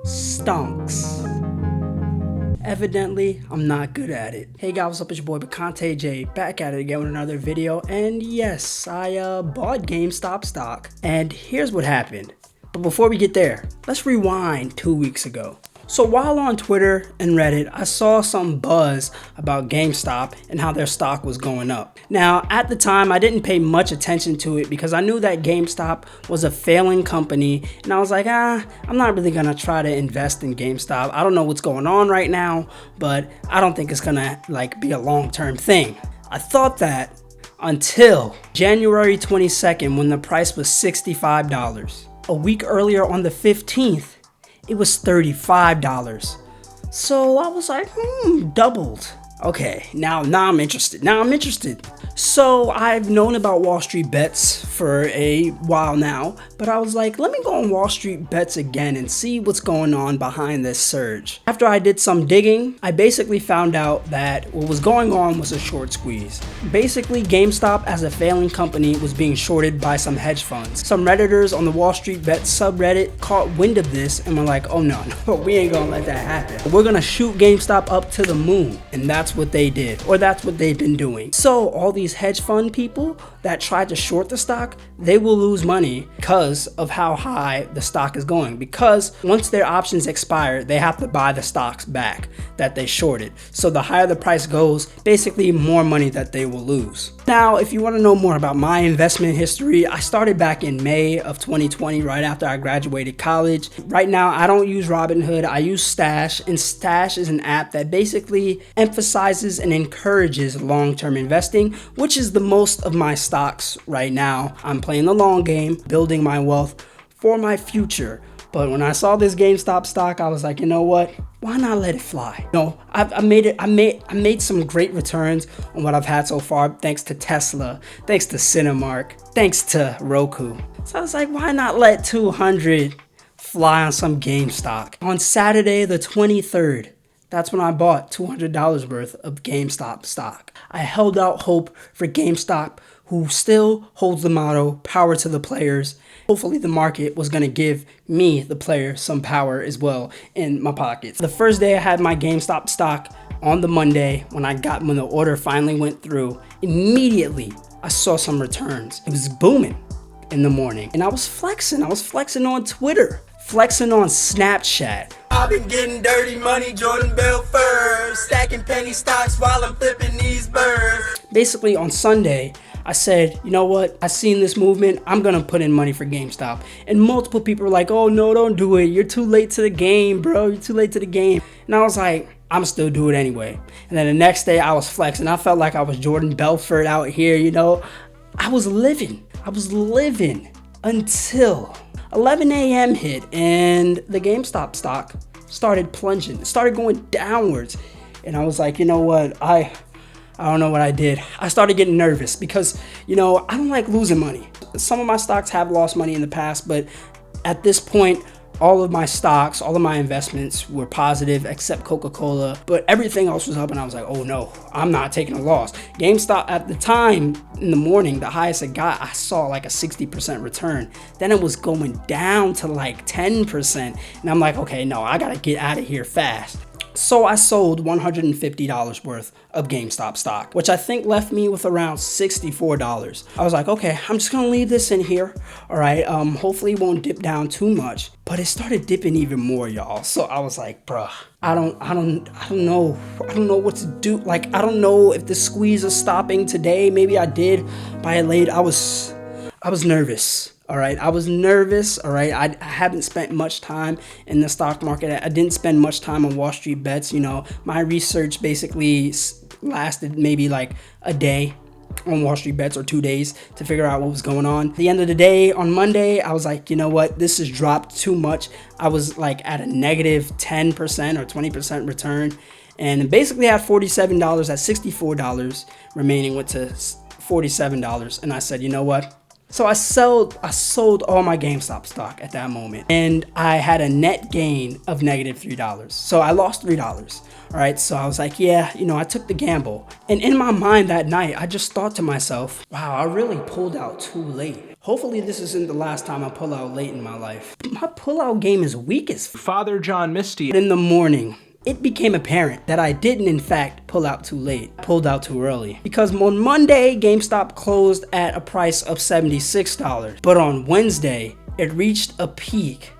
Stonks. Evidently, I'm not good at it. Hey guys, what's up? It's your boy Bacante J, back at it again with another video. And yes, I bought GameStop stock. And here's what happened. But before we get there, let's rewind 2 weeks ago. So while on Twitter and Reddit, I saw some buzz about GameStop and how their stock was going up. Now, at the time, I didn't pay much attention to it because I knew that GameStop was a failing company, and I was like, I'm not really gonna try to invest in GameStop. I don't know what's going on right now, but I don't think it's gonna be a long-term thing. I thought that until January 22nd when the price was $65. A week earlier on the 15th, it was $35. So I was like, doubled. Okay, now I'm interested. So I've known about Wallstreetbets for a while now, but I was like, let me go on Wallstreetbets again and see what's going on behind this surge. After I did some digging, I basically found out that what was going on was a short squeeze. Basically, GameStop as a failing company was being shorted by some hedge funds. Some Redditors on the Wallstreetbets subreddit caught wind of this and were like, oh no, we ain't gonna let that happen. We're gonna shoot GameStop up to the moon. And that's what they did, or that's what they've been doing. So all these hedge fund people that tried to short the stock, they will lose money because of how high the stock is going. Because once their options expire, they have to buy the stocks back that they shorted. So the higher the price goes, basically more money that they will lose. Now, if you want to know more about my investment history, I started back in May of 2020, right after I graduated college. Right now, I don't use Robinhood, I use Stash, and Stash is an app that basically emphasizes and encourages long-term investing, which is the most of my stocks right now. I'm playing the long game, building my wealth for my future. But when I saw this GameStop stock, I was like, you know what? Why not let it fly? No, I made some great returns on what I've had so far, thanks to Tesla, thanks to Cinemark, thanks to Roku. So I was like, why not let 200 fly on some GameStop? On Saturday the 23rd, that's when I bought $200 worth of GameStop stock. I held out hope for GameStop, who still holds the motto, power to the players. Hopefully the market was gonna give me, the player, some power as well in my pockets. The first day I had my GameStop stock, on the Monday, when the order finally went through, immediately I saw some returns. It was booming in the morning. And I was flexing on Twitter, flexing on Snapchat. I've been getting dirty money, Jordan Belfort, stacking penny stocks while I'm flipping these birds. Basically on Sunday, I said, you know what? I seen this movement. I'm gonna put in money for GameStop. And multiple people were like, oh no, don't do it. You're too late to the game, bro. You're too late to the game. And I was like, I'm still do it anyway. And then the next day I was flexing. I felt like I was Jordan Belfort out here, you know. I was living until 11 a.m. hit and the GameStop stock started plunging. It started going downwards. And I was like, you know what? I don't know what I did. I started getting nervous because, you know, I don't like losing money. Some of my stocks have lost money in the past, but at this point, all of my stocks, all of my investments were positive except Coca-Cola, but everything else was up and I was like, oh no, I'm not taking a loss. GameStop at the time in the morning, the highest it got, I saw like a 60% return. Then it was going down to like 10%. And I'm like, okay, no, I gotta get out of here fast. So I sold $150 worth of GameStop stock, which I think left me with around $64. I was like, okay, I'm just gonna leave this in here. All right, hopefully it won't dip down too much, but it started dipping even more, y'all. So I was like, bruh, I don't know what to do. Like, I don't know if the squeeze is stopping today. Maybe I did by late. I was nervous. All right, I was nervous. All right, I haven't spent much time in the stock market. I didn't spend much time on Wallstreetbets. You know, my research basically lasted maybe like a day on Wallstreetbets or 2 days to figure out what was going on. At the end of the day, on Monday, I was like, you know what? This has dropped too much. I was like at a negative 10% or 20% return and basically had $47 at $64 remaining, went to $47. And I said, you know what? So I sold all my GameStop stock at that moment, and I had a net gain of negative $3. So I lost $3. All right, so I was like, yeah, you know, I took the gamble. And in my mind that night, I just thought to myself, wow, I really pulled out too late. Hopefully this isn't the last time I pull out late in my life. My pullout game is weak as Father John Misty. in the morning. It became apparent that I didn't in fact pull out too late, pulled out too early. Because on Monday, GameStop closed at a price of $76. But on Wednesday, it reached a peak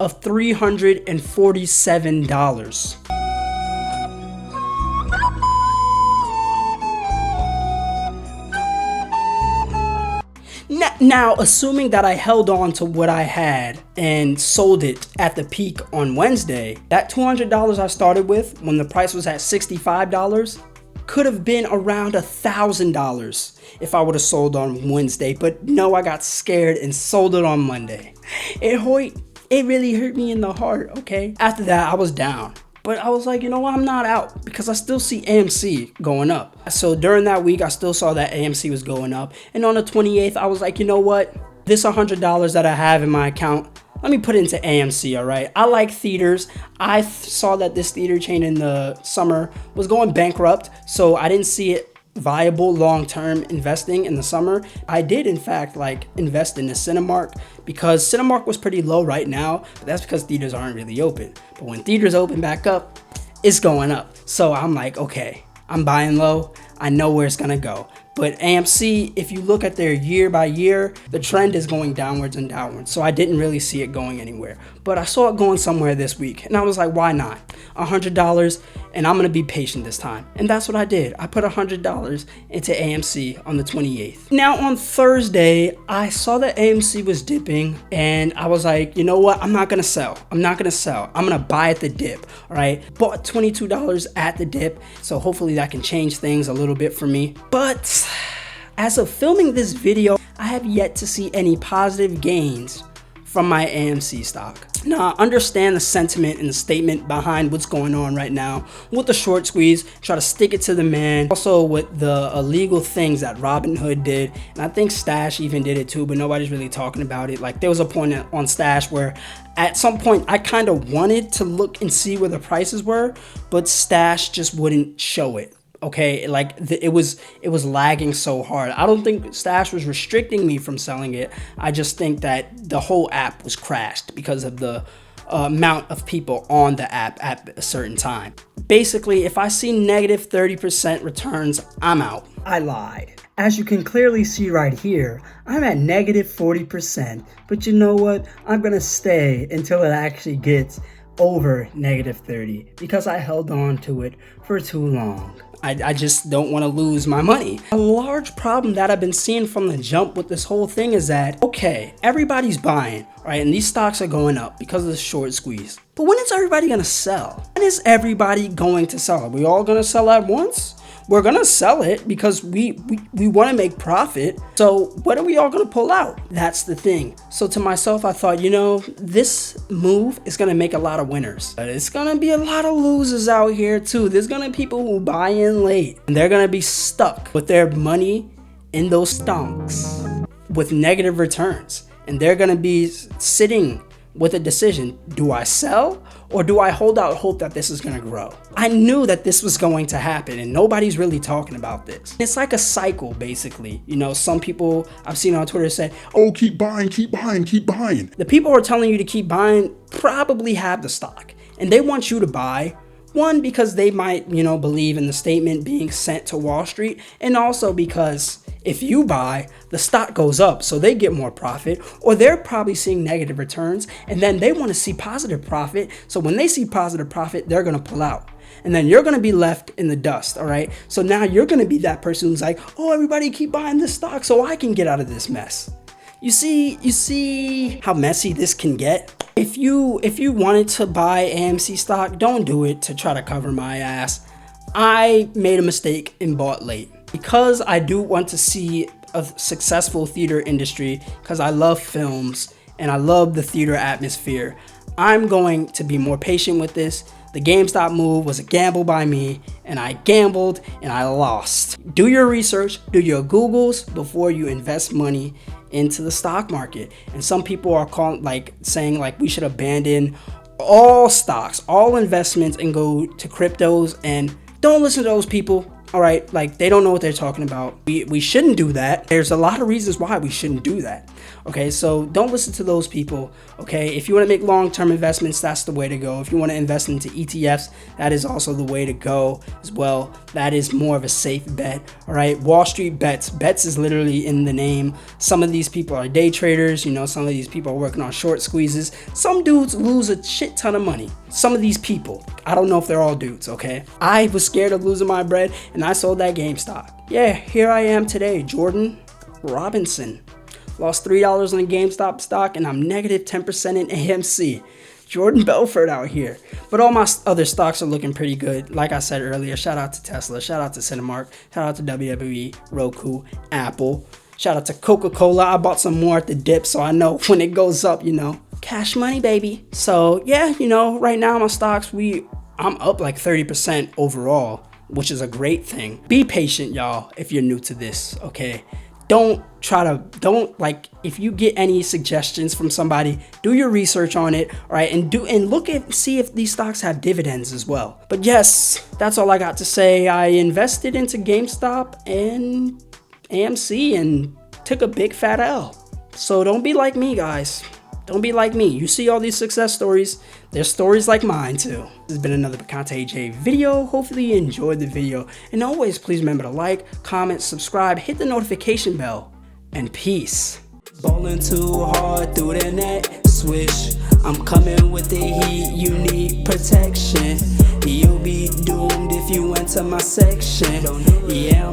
of $347. Now, assuming that I held on to what I had and sold it at the peak on Wednesday, that $200 I started with when the price was at $65 could have been around $1,000 if I would have sold on Wednesday. But no, I got scared and sold it on Monday. It really hurt me in the heart, okay? After that, I was down. But I was like, you know what, I'm not out because I still see AMC going up. So during that week, I still saw that AMC was going up. And on the 28th, I was like, you know what, this $100 that I have in my account, let me put it into AMC, all right? I like theaters. I saw that this theater chain in the summer was going bankrupt, so I didn't see it viable long-term investing in the summer. I did in fact invest in the Cinemark because Cinemark was pretty low right now, but that's because theaters aren't really open. But when theaters open back up, it's going up. So I'm like, okay, I'm buying low. I know where it's gonna go. But AMC, if you look at their year by year, the trend is going downwards and downwards. So I didn't really see it going anywhere. But I saw it going somewhere this week. And I was like, why not? $100, and I'm gonna be patient this time. And that's what I did. I put $100 into AMC on the 28th. Now on Thursday, I saw that AMC was dipping, and I was like, you know what? I'm not gonna sell. I'm gonna buy at the dip, all right? Bought $22 at the dip, so hopefully that can change things a little bit for me. But as of filming this video, I have yet to see any positive gains from my AMC stock. Now, I understand the sentiment and the statement behind what's going on right now with the short squeeze, try to stick it to the man. Also with the illegal things that Robinhood did, and I think Stash even did it too, but nobody's really talking about it. Like there was a point on Stash where at some point I kind of wanted to look and see where the prices were, but Stash just wouldn't show it. Okay, like it was lagging so hard. I don't think Stash was restricting me from selling it. I just think that the whole app was crashed because of the amount of people on the app at a certain time. Basically, if I see negative 30% returns, I'm out. I lied. As you can clearly see right here, I'm at negative 40%. But you know what? I'm gonna stay until it actually gets over negative 30 because I held on to it for too long. I just don't want to lose my money. A large problem that I've been seeing from the jump with this whole thing is that, okay, everybody's buying, right? And these stocks are going up because of the short squeeze. But when is everybody going to sell? When is everybody going to sell? Are we all going to sell at once? We're gonna sell it because we want to make profit. So what are we all gonna pull out? That's the thing. So to myself, I thought, you know, this move is gonna make a lot of winners, but it's gonna be a lot of losers out here too. There's gonna be people who buy in late, and they're gonna be stuck with their money in those stocks with negative returns, and they're gonna be sitting with a decision. Do I sell or do I hold out hope that this is gonna grow? I knew that this was going to happen and nobody's really talking about this. It's like a cycle basically. You know, some people I've seen on Twitter say, oh, keep buying, keep buying, keep buying. The people who are telling you to keep buying probably have the stock and they want you to buy. One, because they might, you know, believe in the statement being sent to Wall Street, and also because if you buy, the stock goes up, so they get more profit, or they're probably seeing negative returns, and then they want to see positive profit, so when they see positive profit, they're going to pull out. And then you're going to be left in the dust, all right? So now you're going to be that person who's like, oh, everybody keep buying this stock so I can get out of this mess. You see how messy this can get? If you wanted to buy AMC stock, don't do it to try to cover my ass. I made a mistake and bought late. Because I do want to see a successful theater industry, because I love films and I love the theater atmosphere, I'm going to be more patient with this. The GameStop move was a gamble by me, and I gambled and I lost. Do your research, do your Googles before you invest money into the stock market. And some people are saying we should abandon all stocks, all investments, and go to cryptos. And don't listen to those people. All right, like they don't know what they're talking about. We shouldn't do that. There's a lot of reasons why we shouldn't do that. Okay, so don't listen to those people. Okay, if you want to make long-term investments, that's the way to go. If you want to invest into ETFs, that is also the way to go as well. That is more of a safe bet. All right, Wall Street bets. Bets is literally in the name. Some of these people are day traders. You know, some of these people are working on short squeezes. Some dudes lose a shit ton of money. Some of these people, I don't know if they're all dudes. Okay, I was scared of losing my bread and I sold that GameStop. Yeah, here I am today, Jordan Robinson. Lost $3 on the GameStop stock and I'm negative 10% in AMC. Jordan Belfort out here. But all my other stocks are looking pretty good. Like I said earlier, shout out to Tesla, shout out to Cinemark, shout out to WWE, Roku, Apple. Shout out to Coca-Cola. I bought some more at the dip so I know when it goes up, you know, cash money, baby. So yeah, you know, right now my stocks, I'm up like 30% overall, which is a great thing. Be patient, y'all, if you're new to this, okay? Don't like, if you get any suggestions from somebody, do your research on it, all right? And see if these stocks have dividends as well. But yes, that's all I got to say. I invested into GameStop and AMC and took a big fat L. So don't be like me, guys. Don't be like me. You see all these success stories, there's stories like mine too. This has been another Picante J video. Hopefully you enjoyed the video. And always please remember to like, comment, subscribe, hit the notification bell, and peace. Ballin' too hard through the net, swish. I'm coming with the heat, you need protection. You'll be doomed if you enter my section. Yeah,